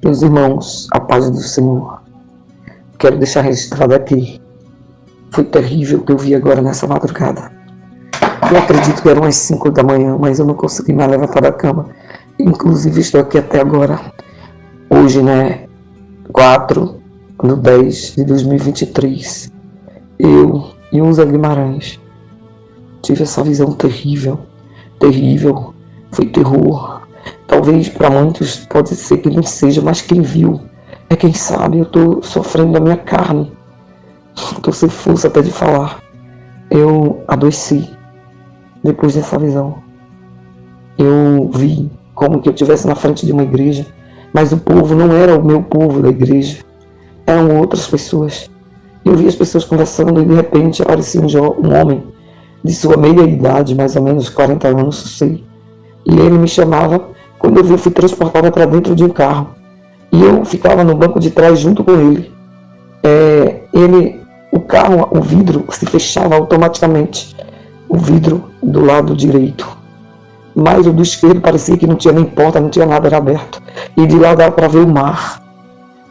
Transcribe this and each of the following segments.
Meus irmãos, a paz do Senhor, quero deixar registrado aqui. Foi terrível o que eu vi agora nessa madrugada. Eu acredito que eram as 5 da manhã, mas eu não consegui me levantar da cama. Inclusive estou aqui até agora. Hoje, 4/10/2023. Eu e o Zé Guimarães tive essa visão terrível. Terrível. Foi terror. Talvez para muitos pode ser que não seja, mas quem viu é quem sabe. Eu estou sofrendo da minha carne. Estou sem força até de falar. Eu adoeci depois dessa visão. Eu vi como que eu estivesse na frente de uma igreja, mas o povo não era o meu povo da igreja. Eram outras pessoas. Eu vi as pessoas conversando e de repente aparecia um homem de sua meia idade, mais ou menos 40 anos, não sei. E ele me chamava. Quando eu vi, eu fui transportada para dentro de um carro. E eu ficava no banco de trás junto com ele. O carro, o vidro se fechava automaticamente. O vidro do lado direito. Mas o do esquerdo parecia que não tinha nem porta, não tinha nada, era aberto. E de lá dava para ver o mar.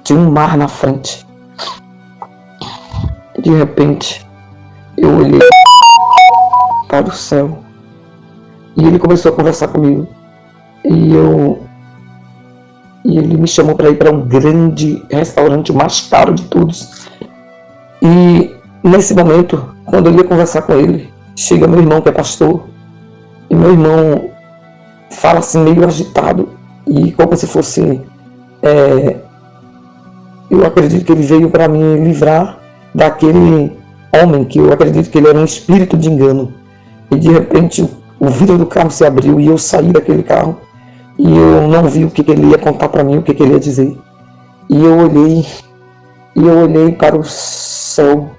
Tinha um mar na frente. De repente, eu olhei para o céu. E ele começou a conversar comigo. E ele me chamou para ir para um grande restaurante, o mais caro de todos. E nesse momento, quando eu ia conversar com ele, chega meu irmão que é pastor. E meu irmão fala assim meio agitado. E como se fosse... eu acredito que ele veio para me livrar daquele homem, que eu acredito que ele era um espírito de engano. E de repente o vidro do carro se abriu e eu saí daquele carro. E eu não vi o que ele ia contar para mim, o que ele ia dizer. E eu olhei para o céu.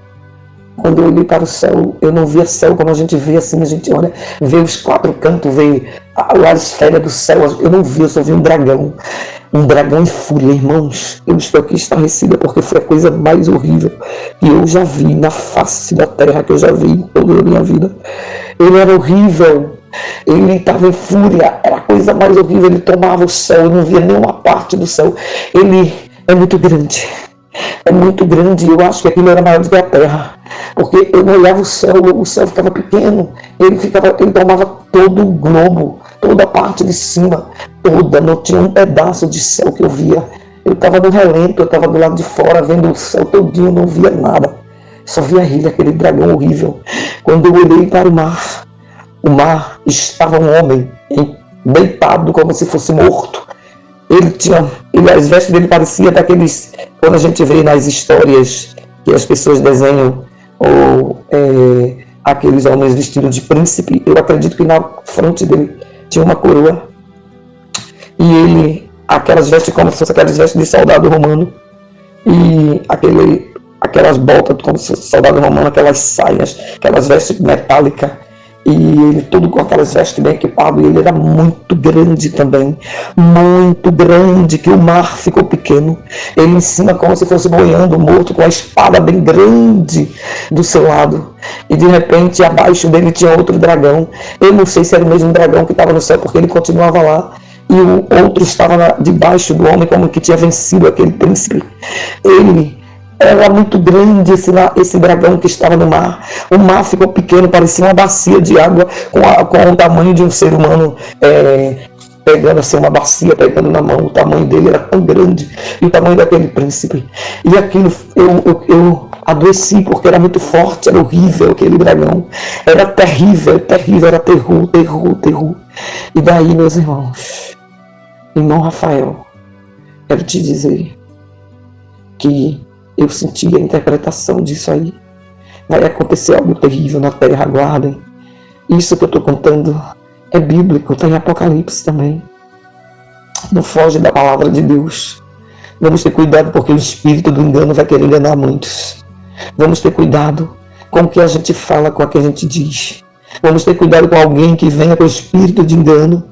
Quando eu olhei para o céu, eu não via céu como a gente vê assim, a gente olha, vê os 4 cantos, vê a esfera do céu. Eu não vi, eu só vi um dragão em fúria. Irmãos, eu estou aqui estarrecida porque foi a coisa mais horrível que eu já vi na face da terra, que eu já vi em toda a minha vida. Ele era horrível. Ele estava em fúria, era a coisa mais horrível. Ele tomava o céu, eu não via nenhuma parte do céu. Ele é muito grande, eu acho que aquilo era maior do que a terra, porque eu não olhava o céu ficava pequeno. Ele tomava todo o globo, toda a parte de cima, toda, não tinha um pedaço de céu que eu via. Eu estava no relento, eu estava do lado de fora vendo o céu todinho, não via nada, só via ele, aquele dragão horrível. Quando eu olhei para o mar estava um homem deitado como se fosse morto. As vestes dele pareciam daqueles, quando a gente vê nas histórias que as pessoas desenham, ou aqueles homens vestidos de príncipe. Eu acredito que na frente dele tinha uma coroa. E aquelas vestes como se fossem aquelas vestes de soldado romano. E aquelas botas como se fosse soldado romano, aquelas saias, aquelas vestes metálicas. E ele todo com aquelas vestes bem equipado. E ele era muito grande também, muito grande, que o mar ficou pequeno. Ele em cima como se fosse boiando, morto, com a espada bem grande do seu lado. E de repente abaixo dele tinha outro dragão. Eu não sei se era o mesmo dragão que estava no céu, porque ele continuava lá. E o outro estava debaixo do homem, como que tinha vencido aquele príncipe. Ele era muito grande, esse dragão que estava no mar. O mar ficou pequeno, parecia uma bacia de água com o tamanho de um ser humano, pegando assim uma bacia, pegando na mão. O tamanho dele era tão grande, e o tamanho daquele príncipe. E aquilo, eu adoeci, porque era muito forte, era horrível aquele dragão. Era terrível, era terror. E daí, meus irmãos, irmão Rafael, quero te dizer que eu senti a interpretação disso aí. Vai acontecer algo terrível na terra, aguardem. Isso que eu estou contando é bíblico, está em Apocalipse também. Não foge da palavra de Deus. Vamos ter cuidado, porque o espírito do engano vai querer enganar muitos. Vamos ter cuidado com o que a gente fala, com o que a gente diz. Vamos ter cuidado com alguém que venha com o espírito de engano,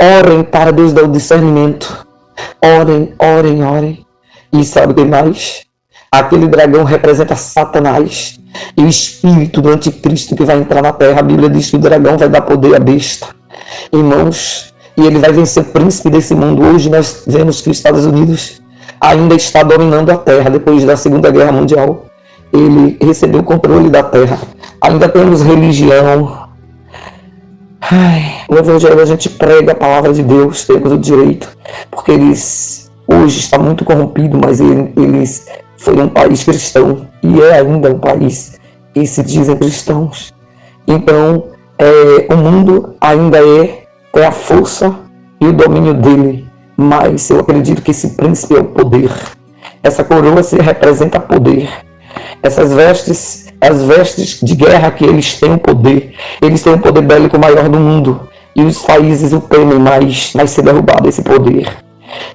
Orem para Deus dar o discernimento. Orem, orem, orem. E sabe o que mais? Aquele dragão representa Satanás e o espírito do anticristo que vai entrar na terra. A Bíblia diz que o dragão vai dar poder à besta. Irmãos, e ele vai vencer o príncipe desse mundo. Hoje nós vemos que os Estados Unidos ainda está dominando a terra. Depois da Segunda Guerra Mundial, ele recebeu o controle da terra. Ainda temos religião. No Evangelho a gente prega a palavra de Deus, temos o direito, porque eles hoje está muito corrompido, mas eles foi um país cristão e é ainda um país que se dizem cristãos. Então, o mundo ainda é a força e o domínio dele, mas eu acredito que esse príncipe é o poder. Essa coroa se representa poder. Essas vestes, as vestes de guerra que eles têm o poder bélico maior do mundo, e os países o temem, mas vai ser derrubado esse poder.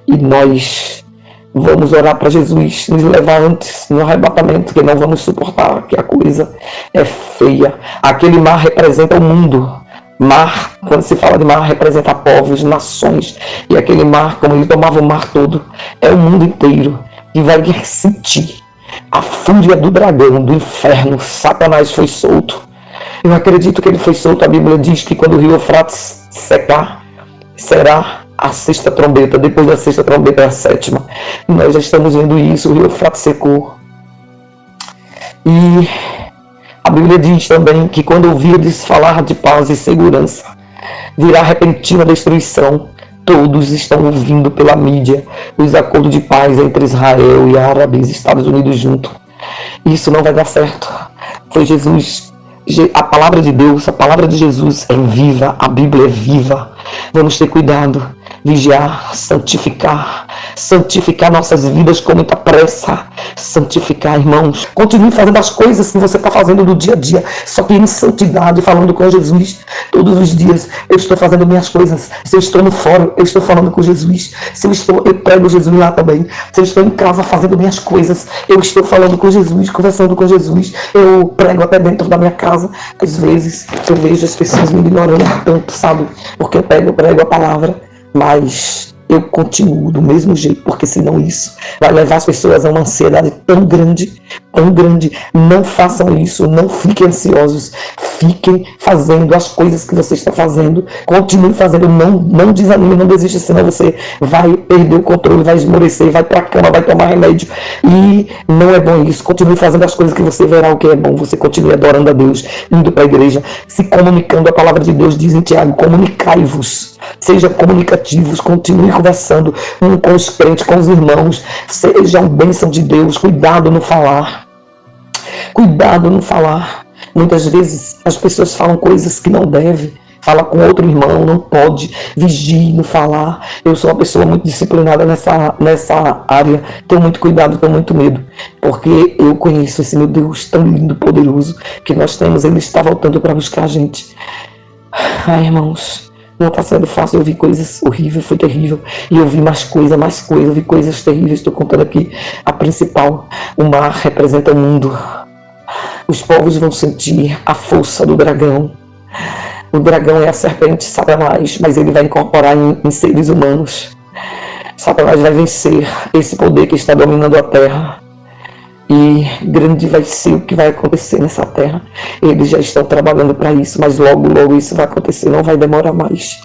E nós vamos orar para Jesus nos levar antes no arrebatamento, que não vamos suportar, que a coisa é feia. Aquele mar representa o mundo. Mar, quando se fala de mar, representa povos, nações, e aquele mar, como ele tomava o mar todo, é o mundo inteiro, e vai sentir a fúria do dragão, do inferno. Satanás foi solto. Eu acredito que ele foi solto. A Bíblia diz que quando o rio Eufrates secar, será a sexta trombeta. Depois da sexta trombeta é a sétima. E nós já estamos vendo isso. O rio Eufrates secou. E a Bíblia diz também que quando ouvirdes falar de paz e segurança, virá repentina destruição. Todos estão ouvindo pela mídia os acordos de paz entre Israel e árabes, Estados Unidos junto. Isso não vai dar certo. Foi Jesus, a palavra de Deus, a palavra de Jesus é viva, a Bíblia é viva. Vamos ter cuidado, vigiar, santificar nossas vidas com muita pressa. Santificar, irmãos. Continue fazendo as coisas que você está fazendo no dia a dia, só que em santidade, falando com Jesus todos os dias. Eu estou fazendo minhas coisas. Se eu estou no fórum, eu estou falando com Jesus. Se eu prego Jesus lá também. Se eu estou em casa fazendo minhas coisas, eu estou falando com Jesus, conversando com Jesus. Eu prego até dentro da minha casa. Às vezes eu vejo as pessoas me ignorando tanto, sabe? Porque eu prego a palavra, mas eu continuo do mesmo jeito, porque senão isso vai levar as pessoas a uma ansiedade tão grande, tão grande. Não façam isso, não fiquem ansiosos, fiquem fazendo as coisas que você está fazendo, continue fazendo, não desanime, não desista, senão você vai perder o controle, vai esmorecer, vai para a cama, vai tomar remédio, e não é bom isso. Continue fazendo as coisas que você verá o que é bom, você continue adorando a Deus, indo para a igreja, se comunicando. A palavra de Deus diz em Tiago: comunicai-vos, sejam comunicativos, continue conversando com os crentes, com os irmãos, sejam bênção de Deus. Cuidado no falar, cuidado no falar. Muitas vezes as pessoas falam coisas que não devem. Fala com outro irmão, não pode. Vigie no falar. Eu sou uma pessoa muito disciplinada nessa área. Tenho muito cuidado, tenho muito medo, porque eu conheço esse meu Deus tão lindo, poderoso que nós temos. Ele está voltando para buscar a gente. Ai, irmãos, não está sendo fácil. Eu vi coisas horríveis, foi terrível. E eu vi mais coisa. Eu vi coisas terríveis. Estou contando aqui a principal. O mar representa o mundo. Os povos vão sentir a força do dragão. O dragão é a serpente, Satanás, mas ele vai incorporar em seres humanos. Satanás vai vencer esse poder que está dominando a terra. E grande vai ser o que vai acontecer nessa terra. Eles já estão trabalhando para isso, mas logo, logo isso vai acontecer, não vai demorar mais.